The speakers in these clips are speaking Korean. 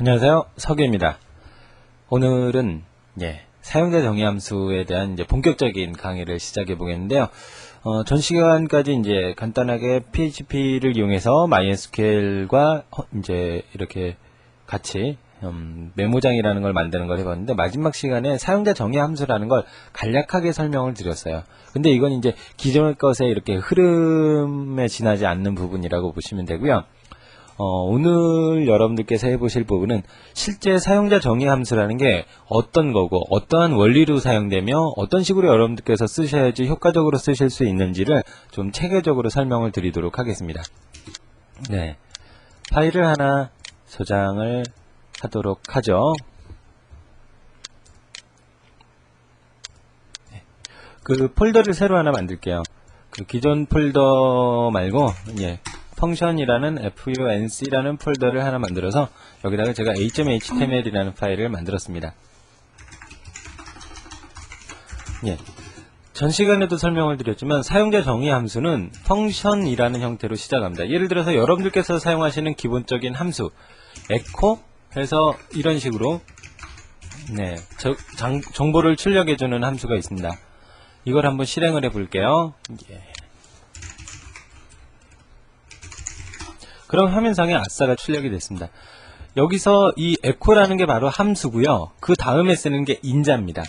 안녕하세요. 석유입니다. 오늘은 사용자 정의 함수에 대한 본격적인 강의를 시작해 보겠는데요. 전 시간까지 간단하게 PHP를 이용해서 MySQL과 이렇게 같이 메모장이라는 걸 만드는 걸 해봤는데, 마지막 시간에 사용자 정의 함수라는 걸 간략하게 설명을 드렸어요. 근데 이건 기존의 것에 이렇게 흐름에 지나지 않는 부분이라고 보시면 되고요. 오늘 여러분들께서 해보실 부분은 실제 사용자 정의 함수라는 게 어떤 거고 어떠한 원리로 사용되며 어떤 식으로 여러분들께서 쓰셔야지 효과적으로 쓰실 수 있는지를 좀 체계적으로 설명을 드리도록 하겠습니다. 파일을 하나 저장을 하도록 하죠. 그 폴더를 새로 하나 만들게요. 그 기존 폴더 말고 펑션이라는 func라는 폴더를 하나 만들어서 여기다가 제가 a.html이라는 파일을 만들었습니다. 전 시간에도 설명을 드렸지만 사용자 정의 함수는 펑션이라는 형태로 시작합니다. 예를 들어서 여러분들께서 사용하시는 기본적인 함수 echo 해서 이런 식으로 정보를 출력해주는 함수가 있습니다. 이걸 한번 실행을 해볼게요. 그럼 화면상에 아싸가 출력이 됐습니다. 여기서 이 echo라는 게 바로 함수고요. 그 다음에 쓰는 게 인자입니다.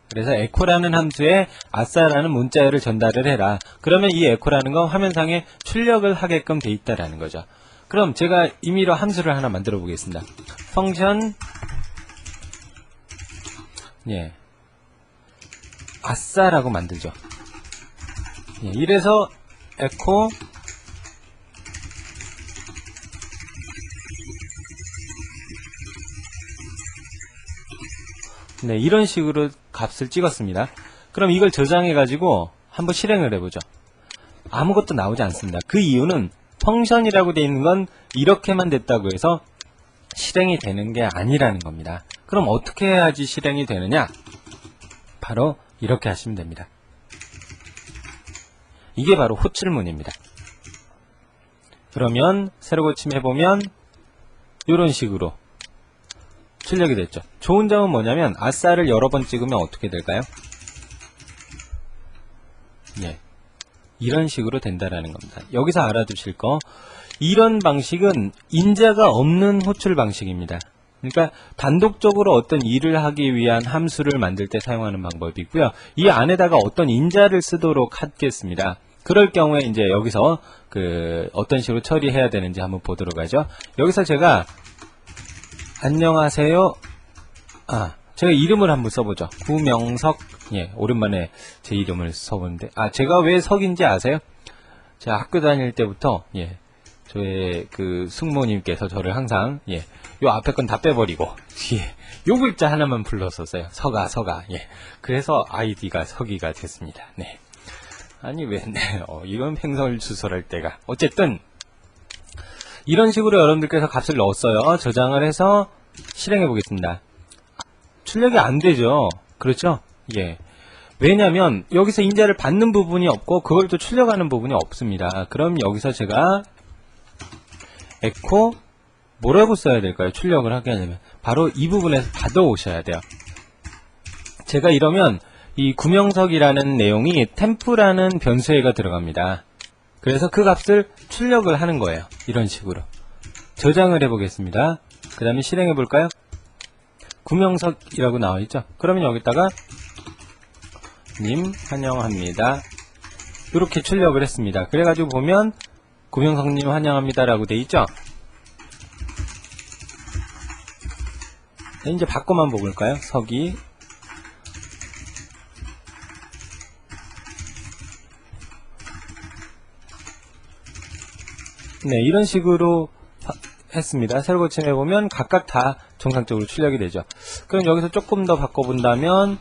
그래서 echo라는 함수에 아싸라는 문자열을 전달을 해라. 그러면 이 echo라는 건 화면상에 출력을 하게끔 돼 있다라는 거죠. 그럼 제가 임의로 함수를 하나 만들어 보겠습니다. 펑션 아싸라고 만들죠. 이래서 echo 이런 식으로 값을 찍었습니다. 그럼 이걸 저장해 가지고 한번 실행을 해보죠. 아무것도 나오지 않습니다. 그 이유는 펑션이라고 되어 있는 건 이렇게만 됐다고 해서 실행이 되는 게 아니라는 겁니다. 그럼 어떻게 해야지 실행이 되느냐? 바로 이렇게 하시면 됩니다. 이게 바로 호출문입니다. 그러면 새로 고침해보면 이런 식으로 출력이 됐죠. 좋은 점은 뭐냐면 아싸를 여러 번 찍으면 어떻게 될까요? 이런 식으로 된다라는 겁니다. 여기서 알아두실 거, 이런 방식은 인자가 없는 호출 방식입니다. 그러니까 단독적으로 어떤 일을 하기 위한 함수를 만들 때 사용하는 방법이고요. 이 안에다가 어떤 인자를 쓰도록 하겠습니다. 그럴 경우에 여기서 어떤 식으로 처리해야 되는지 한번 보도록 하죠. 여기서 제가 안녕하세요. 제가 이름을 한번 써보죠. 구명석. 오랜만에 제 이름을 써보는데, 제가 왜 석인지 아세요? 제가 학교 다닐 때부터, 저의 숙모님께서 저를 항상, 요 앞에 건 다 빼버리고, 요 글자 하나만 불렀었어요. 서가. 그래서 아이디가 석이가 됐습니다. 아니, 이건 횡설수설할 때가. 어쨌든, 이런 식으로 여러분들께서 값을 넣었어요. 저장을 해서 실행해 보겠습니다. 출력이 안 되죠. 그렇죠? 왜냐면 여기서 인자를 받는 부분이 없고 그걸 또 출력하는 부분이 없습니다. 그럼 여기서 제가 echo 뭐라고 써야 될까요? 출력을 하게 하려면 바로 이 부분에서 받아오셔야 돼요. 제가 이러면 이 구명석이라는 내용이 템프라는 변수에가 들어갑니다. 그래서 그 값을 출력을 하는 거예요. 이런 식으로 저장을 해보겠습니다. 그 다음에 실행해 볼까요? 구명석이라고 나와있죠. 그러면 여기다가 님 환영합니다. 이렇게 출력을 했습니다. 그래가지고 보면 구명석님 환영합니다 라고 돼 있죠. 이제 바꿔만 볼까요? 석이 이런 식으로 했습니다. 새로 고침해보면 각각 다 정상적으로 출력이 되죠. 그럼 여기서 조금 더 바꿔본다면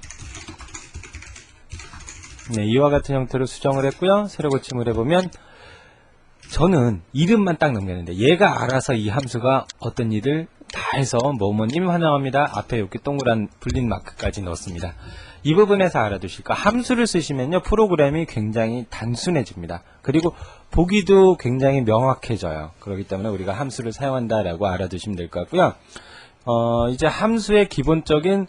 이와 같은 형태로 수정을 했고요. 새로 고침을 해보면 저는 이름만 딱 넘겼는데 얘가 알아서 이 함수가 어떤 일을 다 해서 뭐뭐님 환영합니다. 앞에 이렇게 동그란 불린 마크까지 넣었습니다. 이 부분에서 알아두실 거, 함수를 쓰시면요 프로그램이 굉장히 단순해집니다. 그리고 보기도 굉장히 명확해져요. 그렇기 때문에 우리가 함수를 사용한다라고 알아두시면 될 것 같고요. 이제 함수의 기본적인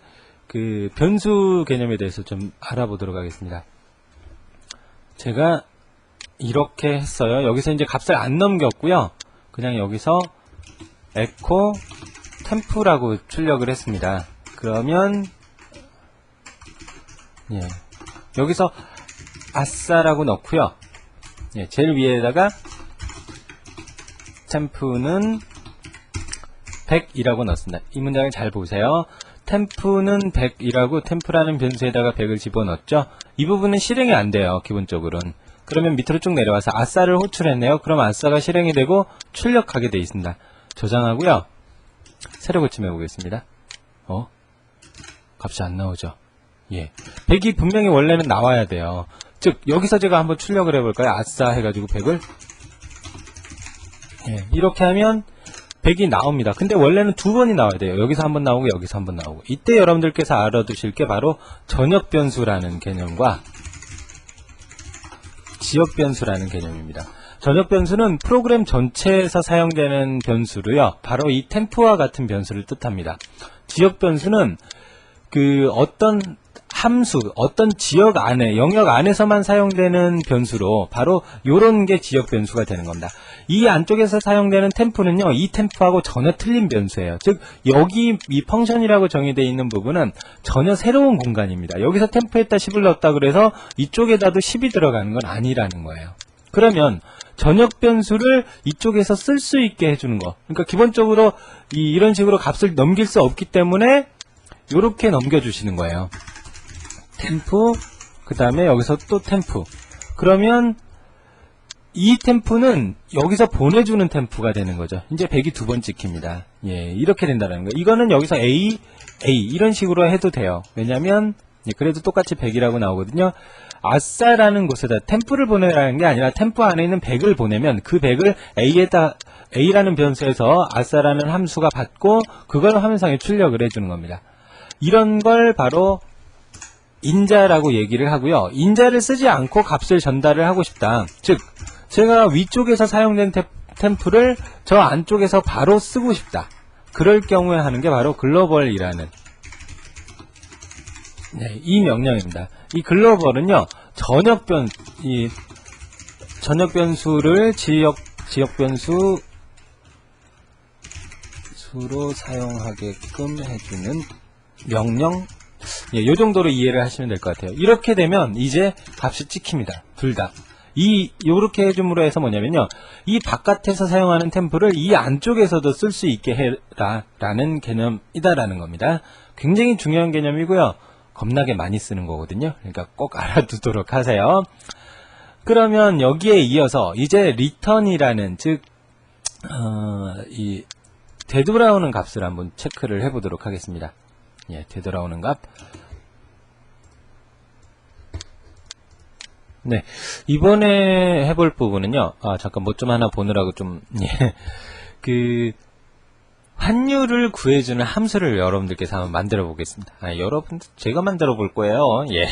그 변수 개념에 대해서 좀 알아보도록 하겠습니다. 제가 이렇게 했어요. 여기서 이제 값을 안 넘겼고요. 그냥 여기서 echo temp라고 출력을 했습니다. 그러면 예, 여기서 아싸라고 넣고요. 예, 제일 위에다가 temp는 100이라고 넣습니다. 이 문장을 잘 보세요. temp는 100이라고 temp라는 변수에다가 100을 집어넣었죠. 이 부분은 실행이 안 돼요. 기본적으로는. 그러면 밑으로 쭉 내려와서 아싸를 호출했네요. 그럼 아싸가 실행이 되고 출력하게 되어 있습니다. 저장하고요. 새로 고침해 보겠습니다. 값이 안 나오죠. 예, 100이 분명히 원래는 나와야 돼요. 즉 여기서 제가 한번 출력을 해볼까요? 아싸 해가지고 100을 예, 이렇게 하면 100이 나옵니다. 근데 원래는 두 번이 나와야 돼요. 여기서 한번 나오고 여기서 한번 나오고. 이때 여러분들께서 알아두실 게 바로 전역 변수라는 개념과 지역 변수라는 개념입니다. 전역 변수는 프로그램 전체에서 사용되는 변수로요. 바로 이 템프와 같은 변수를 뜻합니다. 지역 변수는 그 어떤 함수, 어떤 지역 안에, 영역 안에서만 사용되는 변수로 바로 요런 게 지역 변수가 되는 겁니다. 이 안쪽에서 사용되는 템프는요, 이 템프하고 전혀 틀린 변수예요. 즉, 여기 이 펑션이라고 정의되어 있는 부분은 전혀 새로운 공간입니다. 여기서 템프에다 10을 넣었다 그래서 이쪽에다도 10이 들어가는 건 아니라는 거예요. 그러면 전역 변수를 이쪽에서 쓸 수 있게 해주는 거. 그러니까 기본적으로 이런 식으로 값을 넘길 수 없기 때문에 요렇게 넘겨주시는 거예요. 템프, 그 다음에 여기서 또 템프. 그러면 이 템프는 여기서 보내주는 템프가 되는 거죠. 이제 100이 두 번 찍힙니다. 예, 이렇게 된다는 거예요. 이거는 여기서 A 이런 식으로 해도 돼요. 왜냐면 그래도 똑같이 100이라고 나오거든요. 아싸라는 곳에다 템프를 보내라는 게 아니라 템프 안에 있는 100을 보내면 그 100을 A라는 변수에서 아싸라는 함수가 받고 그걸 화면상에 출력을 해주는 겁니다. 이런 걸 바로 인자라고 얘기를 하고요. 인자를 쓰지 않고 값을 전달을 하고 싶다. 즉, 제가 위쪽에서 사용된 템프를 저 안쪽에서 바로 쓰고 싶다. 그럴 경우에 하는 게 바로 글로벌이라는 이 명령입니다. 이 글로벌은요, 전역 변수를 지역 변수로 사용하게끔 해주는 명령. 예, 요 정도로 이해를 하시면 될 것 같아요. 이렇게 되면 이제 값이 찍힙니다. 둘 다. 요렇게 해줌으로 해서 뭐냐면요. 이 바깥에서 사용하는 템플을 이 안쪽에서도 쓸 수 있게 해라 라는 개념이다라는 겁니다. 굉장히 중요한 개념이고요. 겁나게 많이 쓰는 거거든요. 그러니까 꼭 알아두도록 하세요. 그러면 여기에 이어서 이제 return이라는 즉 이 되돌아오는 값을 한번 체크를 해보도록 하겠습니다. 예, 되돌아오는 값. 네, 이번에 해볼 부분은요. 잠깐 뭐 좀 하나 보느라고 좀 그 환율을 구해주는 함수를 여러분들께서 한번 만들어 보겠습니다. 여러분들 제가 만들어 볼 거예요. 예,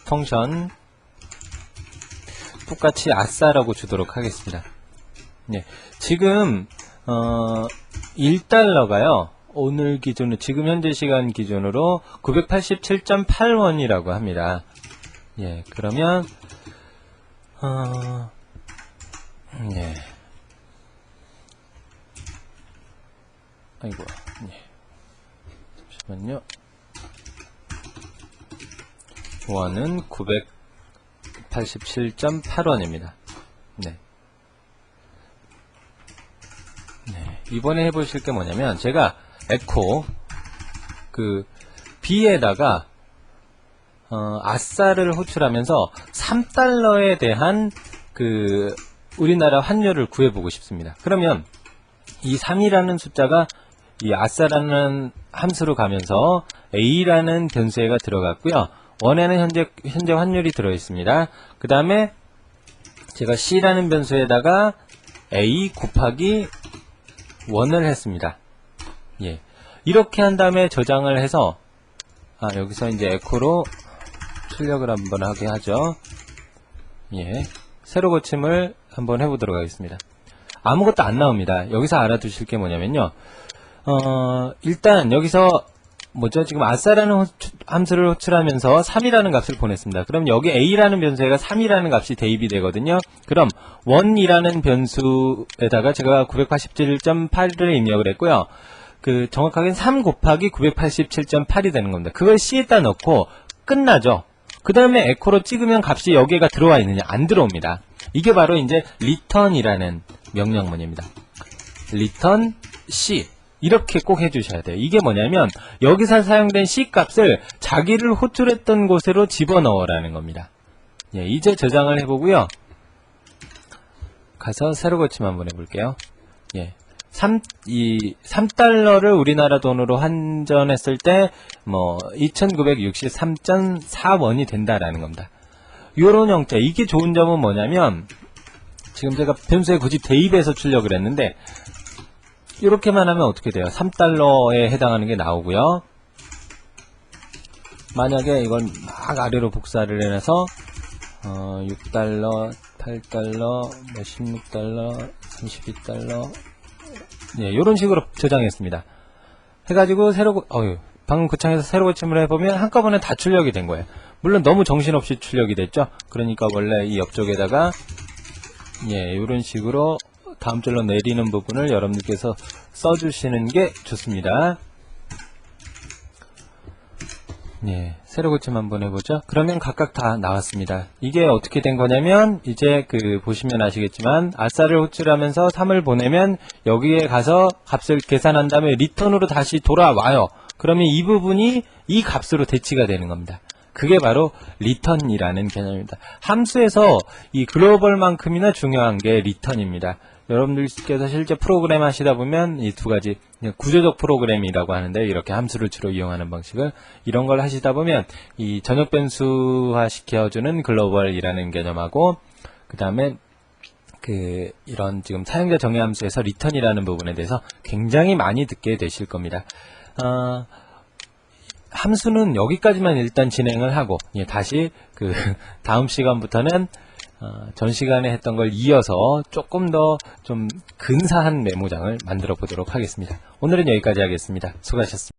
펑션 똑같이 아싸라고 주도록 하겠습니다. 네, 지금 1달러가요. 오늘 기준으로 지금 현재 시간 기준으로 987.8원이라고 합니다. 예, 그러면 예. 아이고, 예. 잠시만요. 원은 987.8원입니다. 네. 네. 이번에 해보실 게 뭐냐면, 제가 에코, B에다가, 아싸를 호출하면서 3달러에 대한 우리나라 환율을 구해보고 싶습니다. 그러면, 이 3이라는 숫자가 이 아싸라는 함수로 가면서 A라는 변수에가 들어갔고요. 원에는 현재 환율이 들어있습니다. 그 다음에 제가 C라는 변수에다가 A 곱하기 1을 했습니다. 예. 이렇게 한 다음에 저장을 해서 여기서 이제 에코로 출력을 한번 하게 하죠. 예. 새로 고침을 한번 해보도록 하겠습니다. 아무것도 안 나옵니다. 여기서 알아두실 게 뭐냐면요. 일단 여기서 뭐죠? 지금 아싸라는 함수를 호출하면서 3이라는 값을 보냈습니다. 그럼 여기 a라는 변수에가 3이라는 값이 대입이 되거든요. 그럼 1이라는 변수에다가 제가 987.8을 입력을 했고요. 그 정확하게는 3 곱하기 987.8이 되는 겁니다. 그걸 C에다 넣고 끝나죠. 그 다음에 에코로 찍으면 값이 여기가 들어와 있느냐? 안 들어옵니다. 이게 바로 이제 return이라는 명령문입니다. return C. 이렇게 꼭 해주셔야 돼요. 이게 뭐냐면 여기서 사용된 C 값을 자기를 호출했던 곳으로 집어넣으라는 겁니다. 예, 이제 저장을 해보고요. 가서 새로 고침 한번 해볼게요. 예, 3달러를 우리나라 돈으로 환전했을 때 뭐 2963.4원이 된다라는 겁니다. 요런 형태. 이게 좋은 점은 뭐냐면 지금 제가 변수에 굳이 대입해서 출력을 했는데 이렇게만 하면 어떻게 돼요? 3달러에 해당하는 게 나오고요. 만약에 이걸 막 아래로 복사를 해서 6달러, 8달러, 16달러, 32달러 네, 이런 식으로 저장했습니다. 해가지고 방금 그 창에서 새로 고침을 해보면 한꺼번에 다 출력이 된 거예요. 물론 너무 정신없이 출력이 됐죠. 그러니까 원래 이 옆쪽에다가 예, 이런 식으로 다음 줄로 내리는 부분을 여러분들께서 써주시는 게 좋습니다. 예, 새로 고침 한번 해보죠. 그러면 각각 다 나왔습니다. 이게 어떻게 된 거냐면 이제 보시면 아시겠지만 아싸를 호출하면서 3을 보내면 여기에 가서 값을 계산한 다음에 리턴으로 다시 돌아와요. 그러면 이 부분이 이 값으로 대치가 되는 겁니다. 그게 바로 return이라는 개념입니다. 함수에서 이 글로벌만큼이나 중요한 게 return입니다. 여러분들께서 실제 프로그램 하시다 보면 이 두 가지 구조적 프로그램이라고 하는데 이렇게 함수를 주로 이용하는 방식을 이런 걸 하시다 보면 이 전역 변수화 시켜주는 글로벌이라는 개념하고 그 다음에 이런 지금 사용자 정의 함수에서 return이라는 부분에 대해서 굉장히 많이 듣게 되실 겁니다. 함수는 여기까지만 일단 진행을 하고 다시 다음 시간부터는 전 시간에 했던 걸 이어서 조금 더 좀 근사한 메모장을 만들어 보도록 하겠습니다. 오늘은 여기까지 하겠습니다. 수고하셨습니다.